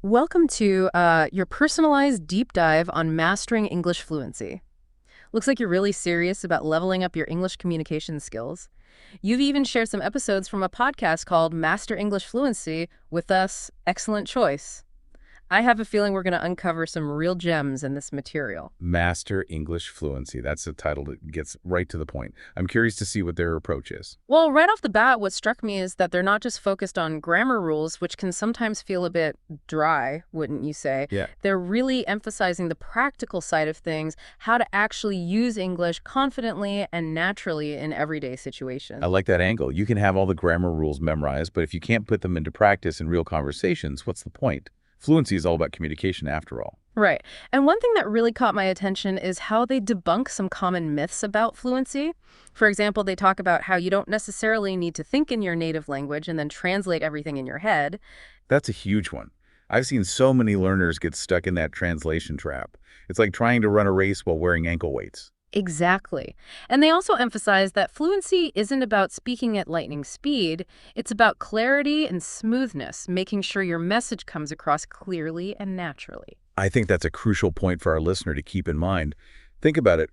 Welcome to your personalized deep dive on mastering English fluency. Looks like you're really serious about leveling up your English communication skills. You've even shared some episodes from a podcast called Master English Fluency with us. Excellent choice. I have a feeling we're going to uncover some real gems in this material. Master English Fluency. That's the title that gets right to the point. I'm curious to see what their approach is. Well, right off the bat, what struck me is that they're not just focused on grammar rules, which can sometimes feel a bit dry, wouldn't you say? Yeah. They're really emphasizing the practical side of things, how to actually use English confidently and naturally in everyday situations. I like that angle. You can have all the grammar rules memorized, but if you can't put them into practice in real conversations, what's the point? Fluency is all about communication after all. Right. And one thing that really caught my attention is how they debunk some common myths about fluency. For example, they talk about how you don't necessarily need to think in your native language and then translate everything in your head. That's a huge one. I've seen so many learners get stuck in that translation trap. It's like trying to run a race while wearing ankle weights. Exactly. And they also emphasize that fluency isn't about speaking at lightning speed. It's about clarity and smoothness, making sure your message comes across clearly and naturally. I think that's a crucial point for our listener to keep in mind. Think about it.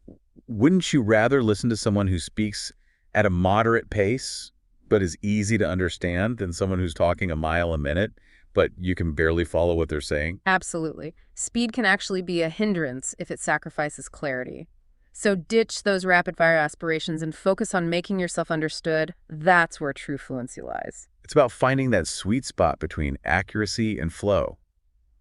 Wouldn't you rather listen to someone who speaks at a moderate pace but is easy to understand than someone who's talking a mile a minute, but you can barely follow what they're saying? Absolutely. Speed can actually be a hindrance if it sacrifices clarity. So ditch those rapid-fire aspirations and focus on making yourself understood. That's where true fluency lies. It's about finding that sweet spot between accuracy and flow.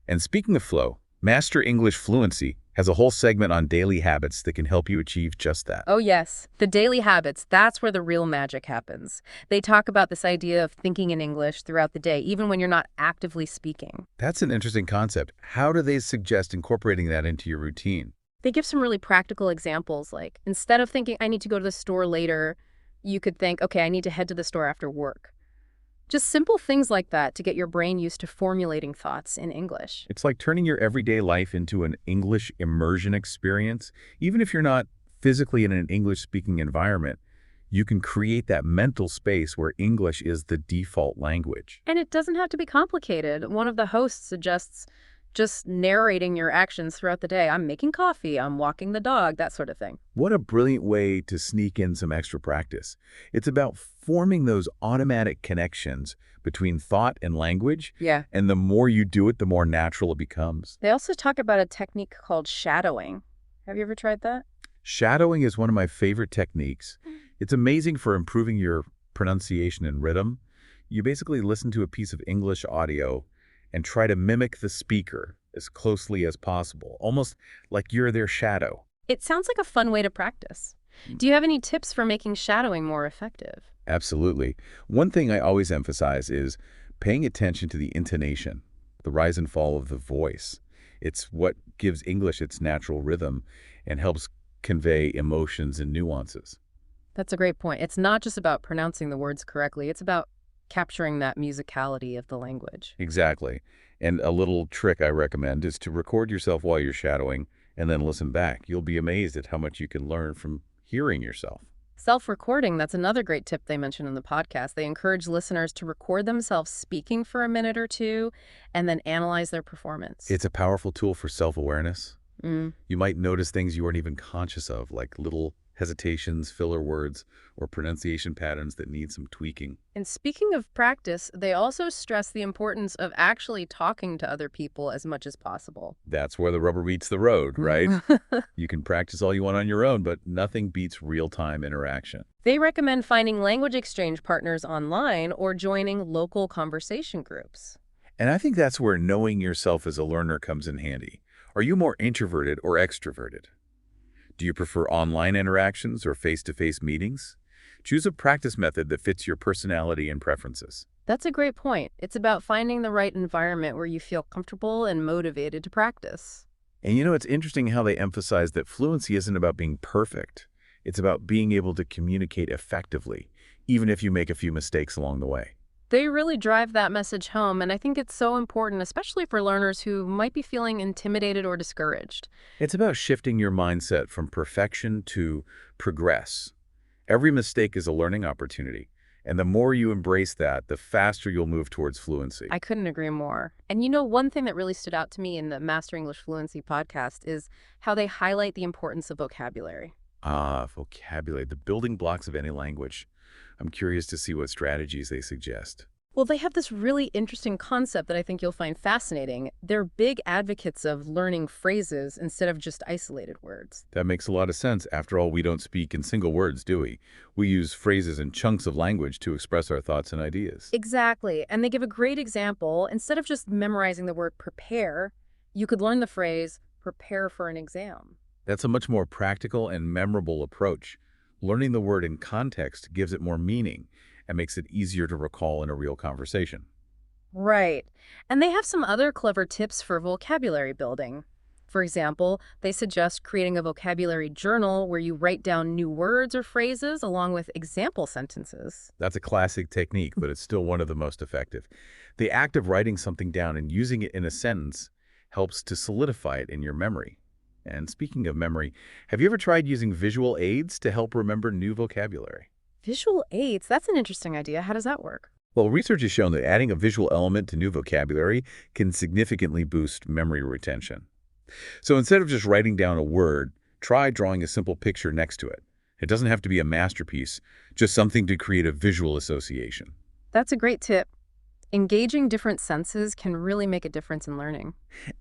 And speaking of flow, Master English Fluency has a whole segment on daily habits that can help you achieve just that. Oh yes, the daily habits, that's where the real magic happens. They talk about this idea of thinking in English throughout the day, even when you're not actively speaking. That's an interesting concept. How do they suggest incorporating that into your routine? They give some really practical examples, like instead of thinking, I need to go to the store later, you could think, okay, I need to head to the store after work. Just simple things like that to get your brain used to formulating thoughts in English. It's like turning your everyday life into an English immersion experience. Even if you're not physically in an English-speaking environment, you can create that mental space where English is the default language. And it doesn't have to be complicated. One of the hosts suggests just narrating your actions throughout the day. I'm making coffee, I'm walking the dog, that sort of thing. What a brilliant way to sneak in some extra practice. It's about forming those automatic connections between thought and language. Yeah. And the more you do it, the more natural it becomes. They also talk about a technique called shadowing. Have you ever tried that? Shadowing is one of my favorite techniques. It's amazing for improving your pronunciation and rhythm. You basically listen to a piece of English audio and try to mimic the speaker as closely as possible, almost like you're their shadow. It sounds like a fun way to practice. Do you have any tips for making shadowing more effective? Absolutely. One thing I always emphasize is paying attention to the intonation, the rise and fall of the voice. It's what gives English its natural rhythm and helps convey emotions and nuances. That's a great point. It's not just about pronouncing the words correctly. It's about capturing that musicality of the language. Exactly. And a little trick I recommend is to record yourself while you're shadowing and then listen back. You'll be amazed at how much you can learn from hearing yourself. Self-recording, that's another great tip they mention in the podcast. They encourage listeners to record themselves speaking for a minute or two and then analyze their performance. It's a powerful tool for self-awareness. Mm. You might notice things you weren't even conscious of, like little hesitations, filler words, or pronunciation patterns that need some tweaking. And speaking of practice, they also stress the importance of actually talking to other people as much as possible. That's where the rubber meets the road, right? You can practice all you want on your own, but nothing beats real-time interaction. They recommend finding language exchange partners online or joining local conversation groups. And I think that's where knowing yourself as a learner comes in handy. Are you more introverted or extroverted? Do you prefer online interactions or face-to-face meetings? Choose a practice method that fits your personality and preferences. That's a great point. It's about finding the right environment where you feel comfortable and motivated to practice. And you know, it's interesting how they emphasize that fluency isn't about being perfect. It's about being able to communicate effectively, even if you make a few mistakes along the way. They really drive that message home, and I think it's so important, especially for learners who might be feeling intimidated or discouraged. It's about shifting your mindset from perfection to progress. Every mistake is a learning opportunity, And the more you embrace that, the faster you'll move towards fluency. I couldn't agree more. And one thing that really stood out to me in the Master English Fluency podcast is how they highlight the importance of vocabulary. Ah, vocabulary, the building blocks of any language. I'm curious to see what strategies they suggest. Well, they have this really interesting concept that I think you'll find fascinating. They're big advocates of learning phrases instead of just isolated words. That makes a lot of sense. After all, we don't speak in single words, do we? We use phrases and chunks of language to express our thoughts and ideas. Exactly. And they give a great example. Instead of just memorizing the word prepare, you could learn the phrase prepare for an exam. That's a much more practical and memorable approach. Learning the word in context gives it more meaning and makes it easier to recall in a real conversation. Right. And they have some other clever tips for vocabulary building. For example, they suggest creating a vocabulary journal where you write down new words or phrases along with example sentences. That's a classic technique, but it's still one of the most effective. The act of writing something down and using it in a sentence helps to solidify it in your memory. And speaking of memory, have you ever tried using visual aids to help remember new vocabulary? Visual aids, that's an interesting idea. How does that work? Well, research has shown that adding a visual element to new vocabulary can significantly boost memory retention. So instead of just writing down a word, try drawing a simple picture next to it. It doesn't have to be a masterpiece, just something to create a visual association. That's a great tip. Engaging different senses can really make a difference in learning.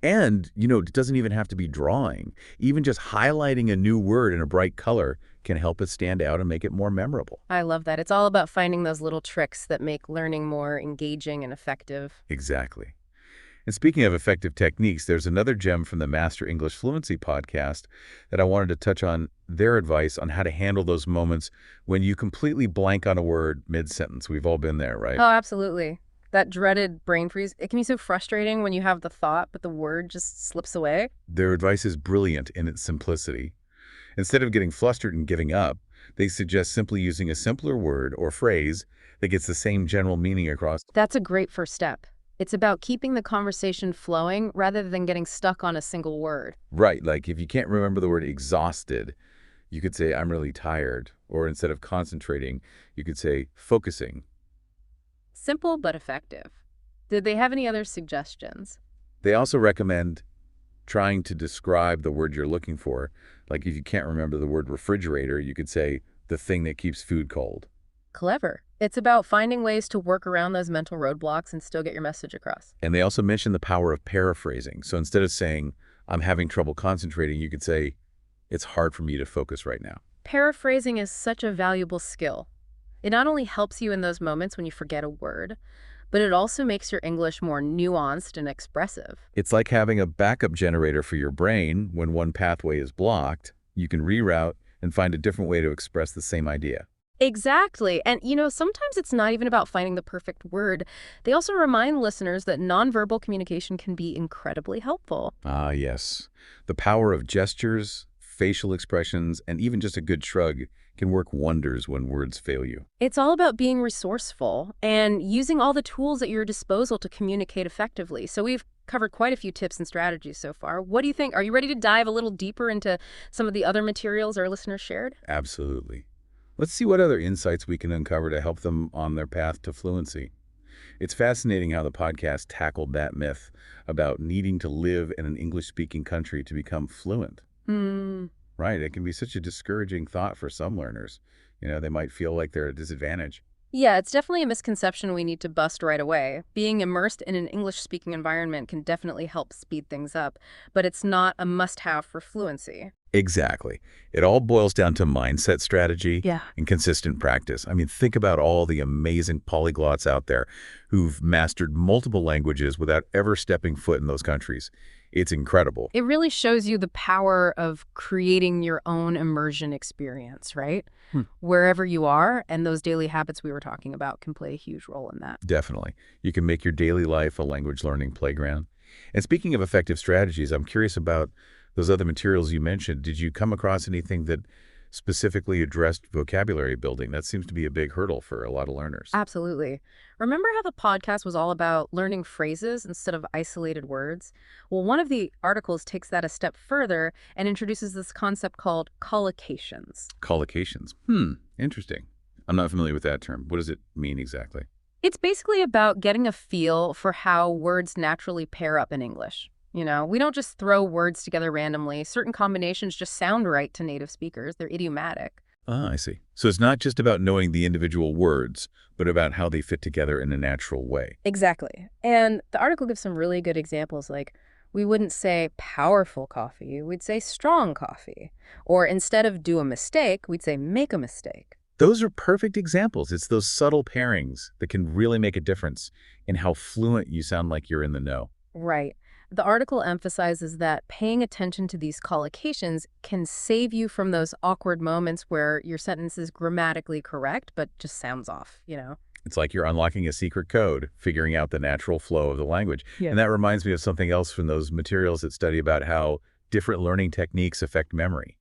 And, it doesn't even have to be drawing. Even just highlighting a new word in a bright color can help it stand out and make it more memorable. I love that. It's all about finding those little tricks that make learning more engaging and effective. Exactly. And speaking of effective techniques, there's another gem from the Master English Fluency podcast that I wanted to touch on their advice on how to handle those moments when you completely blank on a word mid-sentence. We've all been there, right? Oh, absolutely. That dreaded brain freeze, it can be so frustrating when you have the thought, but the word just slips away. Their advice is brilliant in its simplicity. Instead of getting flustered and giving up, they suggest simply using a simpler word or phrase that gets the same general meaning across. That's a great first step. It's about keeping the conversation flowing rather than getting stuck on a single word. Right, like if you can't remember the word exhausted, you could say, I'm really tired. Or instead of concentrating, you could say focusing. Simple but effective. Did they have any other suggestions? They also recommend trying to describe the word you're looking for. Like if you can't remember the word refrigerator, you could say the thing that keeps food cold. Clever. It's about finding ways to work around those mental roadblocks and still get your message across. And they also mention the power of paraphrasing. So instead of saying, I'm having trouble concentrating, you could say, it's hard for me to focus right now. Paraphrasing is such a valuable skill. It not only helps you in those moments when you forget a word, but it also makes your English more nuanced and expressive. It's like having a backup generator for your brain. When one pathway is blocked, you can reroute and find a different way to express the same idea. Exactly. And, sometimes it's not even about finding the perfect word. They also remind listeners that nonverbal communication can be incredibly helpful. Ah, yes. The power of gestures, facial expressions, and even just a good shrug can work wonders when words fail you. It's all about being resourceful and using all the tools at your disposal to communicate effectively. So we've covered quite a few tips and strategies so far. What do you think? Are you ready to dive a little deeper into some of the other materials our listeners shared? Absolutely. Let's see what other insights we can uncover to help them on their path to fluency. It's fascinating how the podcast tackled that myth about needing to live in an English-speaking country to become fluent. Right, it can be such a discouraging thought for some learners. They might feel like they're at a disadvantage. Yeah, it's definitely a misconception we need to bust right away. Being immersed in an English-speaking environment can definitely help speed things up, but it's not a must-have for fluency. Exactly. It all boils down to mindset strategy Yeah. and consistent practice. I mean, think about all the amazing polyglots out there who've mastered multiple languages without ever stepping foot in those countries. It's incredible. It really shows you the power of creating your own immersion experience, right? Wherever you are, and those daily habits we were talking about can play a huge role in that. Definitely. You can make your daily life a language learning playground. And speaking of effective strategies, I'm curious about those other materials you mentioned. Did you come across anything that specifically addressed vocabulary building? That seems to be a big hurdle for a lot of learners. Absolutely. Remember how the podcast was all about learning phrases instead of isolated words? Well, one of the articles takes that a step further and introduces this concept called collocations. Collocations. Interesting. I'm not familiar with that term. What does it mean exactly? It's basically about getting a feel for how words naturally pair up in English. We don't just throw words together randomly. Certain combinations just sound right to native speakers. They're idiomatic. Ah, I see. So it's not just about knowing the individual words, but about how they fit together in a natural way. Exactly. And the article gives some really good examples, like we wouldn't say powerful coffee, we'd say strong coffee. Or instead of do a mistake, we'd say make a mistake. Those are perfect examples. It's those subtle pairings that can really make a difference in how fluent you sound like you're in the know. Right. The article emphasizes that paying attention to these collocations can save you from those awkward moments where your sentence is grammatically correct but just sounds off. It's like you're unlocking a secret code, figuring out the natural flow of the language. Yeah. And that reminds me of something else from those materials that study about how different learning techniques affect memory.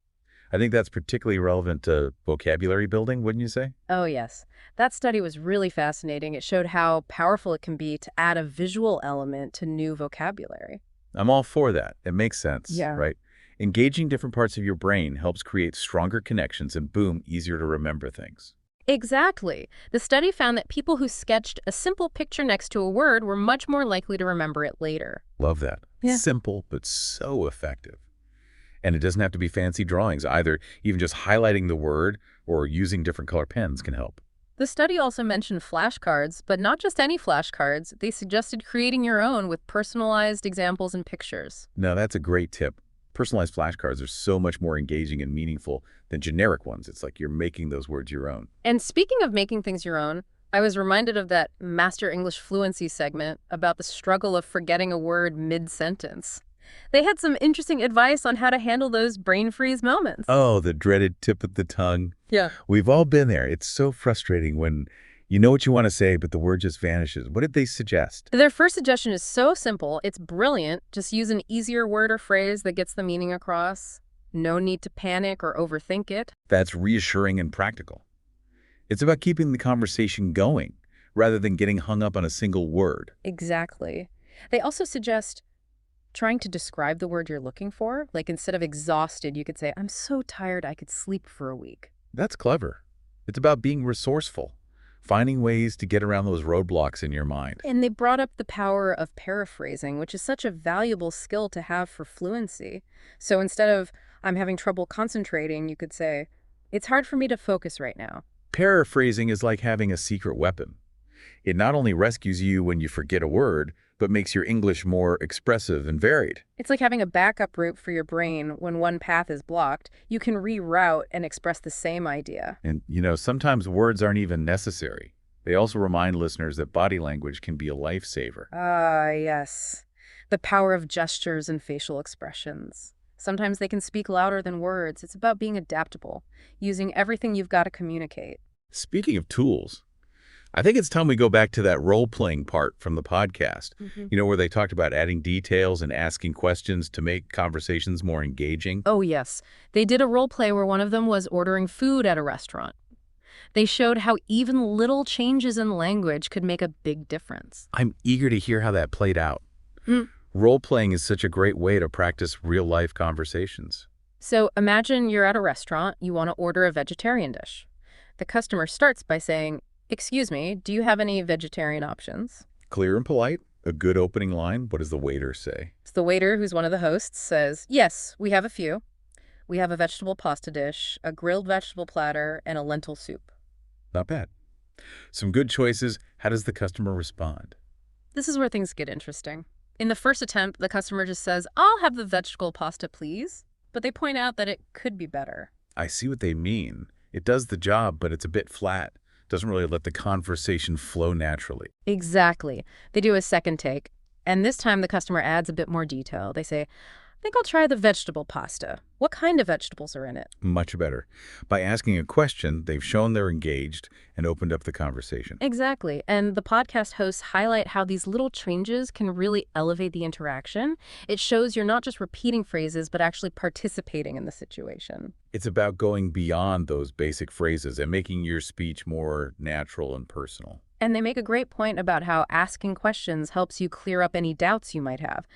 I think that's particularly relevant to vocabulary building, wouldn't you say? Oh, yes. That study was really fascinating. It showed how powerful it can be to add a visual element to new vocabulary. I'm all for that. It makes sense, Yeah. right? Engaging different parts of your brain helps create stronger connections and boom, easier to remember things. Exactly. The study found that people who sketched a simple picture next to a word were much more likely to remember it later. Love that. Yeah. Simple, but so effective. And it doesn't have to be fancy drawings either. Even just highlighting the word or using different color pens can help. The study also mentioned flashcards, but not just any flashcards. They suggested creating your own with personalized examples and pictures. Now, that's a great tip. Personalized flashcards are so much more engaging and meaningful than generic ones. It's like you're making those words your own. And speaking of making things your own, I was reminded of that Master English Fluency segment about the struggle of forgetting a word mid-sentence. They had some interesting advice on how to handle those brain freeze moments. Oh, the dreaded tip of the tongue. Yeah. We've all been there. It's so frustrating when you know what you want to say, but the word just vanishes. What did they suggest? Their first suggestion is so simple, it's brilliant. Just use an easier word or phrase that gets the meaning across. No need to panic or overthink it. That's reassuring and practical. It's about keeping the conversation going rather than getting hung up on a single word. Exactly. They also suggest trying to describe the word you're looking for. Like instead of exhausted, you could say, I'm so tired I could sleep for a week. That's clever. It's about being resourceful, finding ways to get around those roadblocks in your mind. And they brought up the power of paraphrasing, which is such a valuable skill to have for fluency. So instead of, I'm having trouble concentrating, you could say, it's hard for me to focus right now. Paraphrasing is like having a secret weapon. It not only rescues you when you forget a word, but makes your English more expressive and varied. It's like having a backup route for your brain when one path is blocked. You can reroute and express the same idea. And, sometimes words aren't even necessary. They also remind listeners that body language can be a lifesaver. Ah, yes. The power of gestures and facial expressions. Sometimes they can speak louder than words. It's about being adaptable, using everything you've got to communicate. Speaking of tools, I think it's time we go back to that role-playing part from the podcast, where they talked about adding details and asking questions to make conversations more engaging. Oh, yes. They did a role play where one of them was ordering food at a restaurant. They showed how even little changes in language could make a big difference. I'm eager to hear how that played out. Role-playing is such a great way to practice real-life conversations. So imagine you're at a restaurant, you want to order a vegetarian dish. The customer starts by saying, excuse me, do you have any vegetarian options? Clear and polite, a good opening line. What does the waiter say? So the waiter, who's one of the hosts, says, yes, we have a few. We have a vegetable pasta dish, a grilled vegetable platter, and a lentil soup. Not bad. Some good choices. How does the customer respond? This is where things get interesting. In the first attempt, the customer just says, I'll have the vegetable pasta, please. But they point out that it could be better. I see what they mean. It does the job, but it's a bit flat. Doesn't really let the conversation flow naturally. Exactly. They do a second take, and this time the customer adds a bit more detail. They say, I think I'll try the vegetable pasta. What kind of vegetables are in it? Much better. By asking a question, they've shown they're engaged and opened up the conversation. Exactly. And the podcast hosts highlight how these little changes can really elevate the interaction. It shows you're not just repeating phrases, but actually participating in the situation. It's about going beyond those basic phrases and making your speech more natural and personal. And they make a great point about how asking questions helps you clear up any doubts you might have.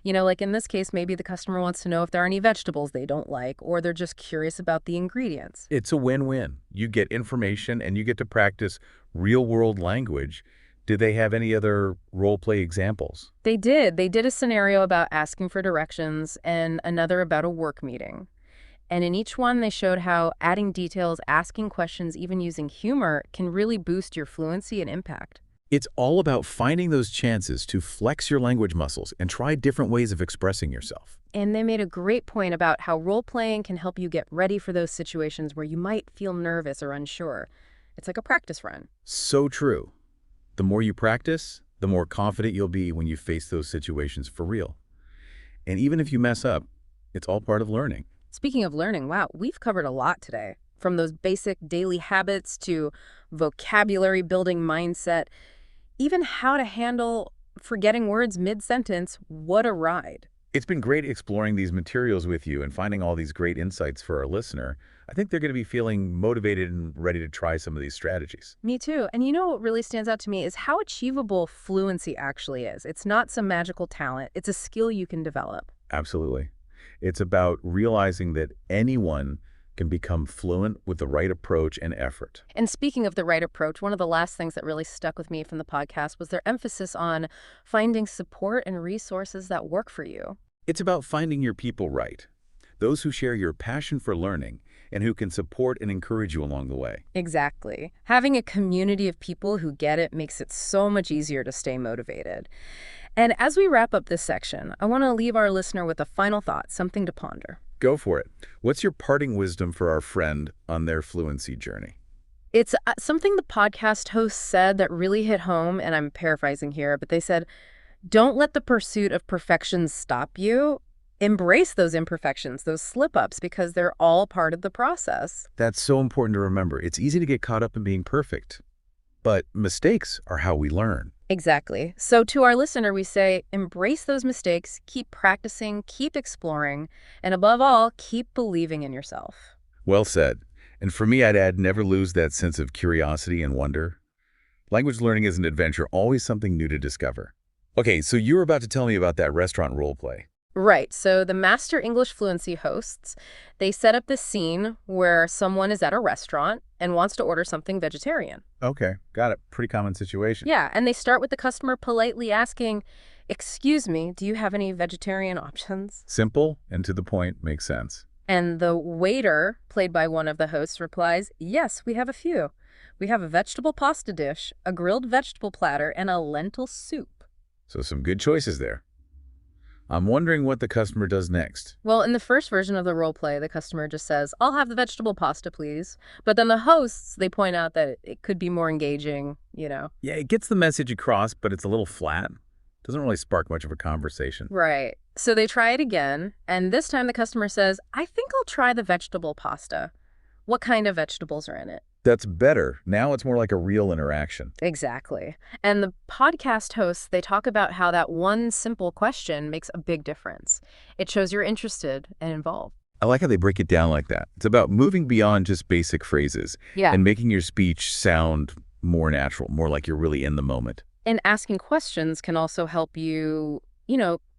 Like in this case, maybe the customer wants to know if there are any vegetables they don't like, or they're just curious about the ingredients. It's a win-win. You get information and you get to practice real-world language. Did they have any other role-play examples? They did. They did a scenario about asking for directions and another about a work meeting. And in each one, they showed how adding details, asking questions, even using humor can really boost your fluency and impact. It's all about finding those chances to flex your language muscles and try different ways of expressing yourself. And they made a great point about how role-playing can help you get ready for those situations where you might feel nervous or unsure. It's like a practice run. So true. The more you practice, the more confident you'll be when you face those situations for real. And even if you mess up, it's all part of learning. Speaking of learning, wow, we've covered a lot today. From those basic daily habits to vocabulary building mindset, even how to handle forgetting words mid-sentence. What a ride. It's been great exploring these materials with you and finding all these great insights for our listener. I think they're going to be feeling motivated and ready to try some of these strategies. Me too. And what really stands out to me is how achievable fluency actually is. It's not some magical talent. It's a skill you can develop. Absolutely. It's about realizing that anyone can become fluent with the right approach and effort. And speaking of the right approach, one of the last things that really stuck with me from the podcast was their emphasis on finding support and resources that work for you. It's about finding your people right, those who share your passion for learning and who can support and encourage you along the way. Exactly. Having a community of people who get it makes it so much easier to stay motivated. And as we wrap up this section, I want to leave our listener with a final thought, something to ponder. Go for it. What's your parting wisdom for our friend on their fluency journey? It's something the podcast host said that really hit home, and I'm paraphrasing here, but they said, don't let the pursuit of perfection stop you. Embrace those imperfections, those slip-ups, because they're all part of the process. That's so important to remember. It's easy to get caught up in being perfect, but mistakes are how we learn. Exactly. So to our listener, we say, embrace those mistakes, keep practicing, keep exploring, and above all, keep believing in yourself. Well said. And for me, I'd add never lose that sense of curiosity and wonder. Language learning is an adventure, always something new to discover. Okay, so you were about to tell me about that restaurant role play. Right. So the Master English Fluency hosts, they set up this scene where someone is at a restaurant and wants to order something vegetarian. Okay, got it. Pretty common situation. Yeah, and they start with the customer politely asking, "Excuse me, do you have any vegetarian options?" Simple and to the point, makes sense. And the waiter, played by one of the hosts, replies, "Yes, we have a few. We have a vegetable pasta dish, a grilled vegetable platter, and a lentil soup." So some good choices there. I'm wondering what the customer does next. Well, in the first version of the role play, the customer just says, "I'll have the vegetable pasta, please." But then the hosts, they point out that it could be more engaging. Yeah, it gets the message across, but it's a little flat. Doesn't really spark much of a conversation. Right. So they try it again, and this time the customer says, "I think I'll try the vegetable pasta. What kind of vegetables are in it?" That's better. Now it's more like a real interaction. Exactly. And the podcast hosts, they talk about how that one simple question makes a big difference. It shows you're interested and involved. I like how they break it down like that. It's about moving beyond just basic phrases Yeah. and making your speech sound more natural, more like you're really in the moment. And asking questions can also help you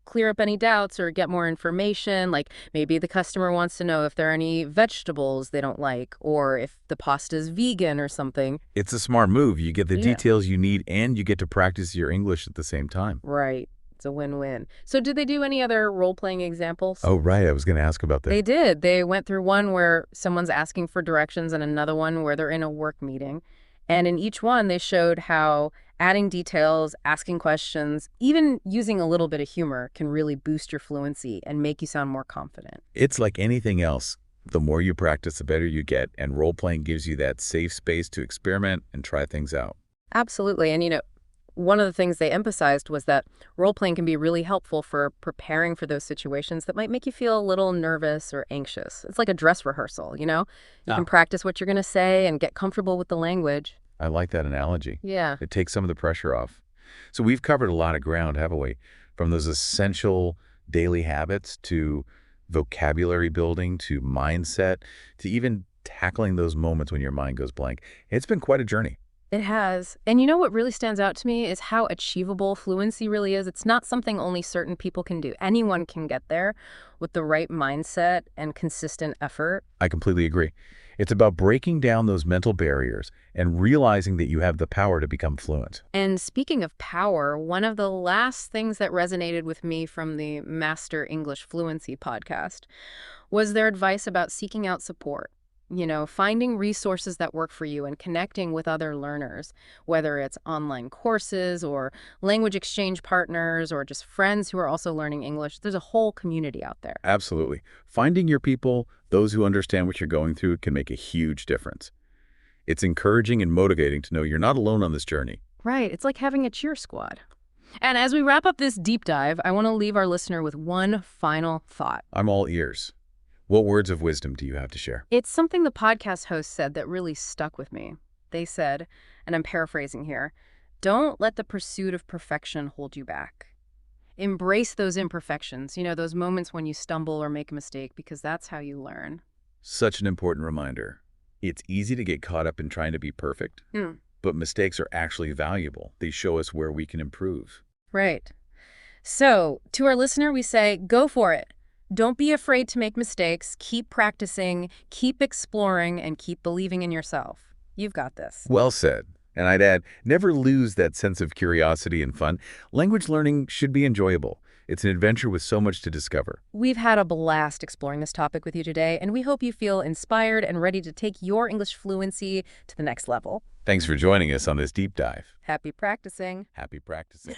clear up any doubts or get more information. Like maybe the customer wants to know if there are any vegetables they don't like or if the pasta is vegan or something. It's a smart move. You get the Yeah. details you need and you get to practice your English at the same time. Right. It's a win-win. So did they do any other role-playing examples? Oh, right. I was going to ask about that. They did. They went through one where someone's asking for directions and another one where they're in a work meeting. And in each one, they showed how adding details, asking questions, even using a little bit of humor can really boost your fluency and make you sound more confident. It's like anything else. The more you practice, the better you get, and role-playing gives you that safe space to experiment and try things out. Absolutely. And one of the things they emphasized was that role-playing can be really helpful for preparing for those situations that might make you feel a little nervous or anxious. It's like a dress rehearsal. You can practice what you're going to say and get comfortable with the language. I like that analogy. Yeah. It takes some of the pressure off. So we've covered a lot of ground, haven't we? From those essential daily habits to vocabulary building to mindset to even tackling those moments when your mind goes blank. It's been quite a journey. It has. And you know what really stands out to me is how achievable fluency really is. It's not something only certain people can do. Anyone can get there with the right mindset and consistent effort. I completely agree. It's about breaking down those mental barriers and realizing that you have the power to become fluent. And speaking of power, one of the last things that resonated with me from the Master English Fluency podcast was their advice about seeking out support. Finding resources that work for you and connecting with other learners, whether it's online courses or language exchange partners or just friends who are also learning English. There's a whole community out there. Absolutely. Finding your people, those who understand what you're going through, can make a huge difference. It's encouraging and motivating to know you're not alone on this journey. Right. It's like having a cheer squad. And as we wrap up this deep dive, I want to leave our listener with one final thought. I'm all ears. What words of wisdom do you have to share? It's something the podcast host said that really stuck with me. They said, and I'm paraphrasing here, don't let the pursuit of perfection hold you back. Embrace those imperfections, those moments when you stumble or make a mistake, because that's how you learn. Such an important reminder. It's easy to get caught up in trying to be perfect, but mistakes are actually valuable. They show us where we can improve. Right. So, to our listener, we say, go for it. Don't be afraid to make mistakes. Keep practicing, keep exploring, and keep believing in yourself. You've got this. Well said. And I'd add, never lose that sense of curiosity and fun. Language learning should be enjoyable. It's an adventure with so much to discover. We've had a blast exploring this topic with you today, and we hope you feel inspired and ready to take your English fluency to the next level. Thanks for joining us on this deep dive. Happy practicing. Happy practicing.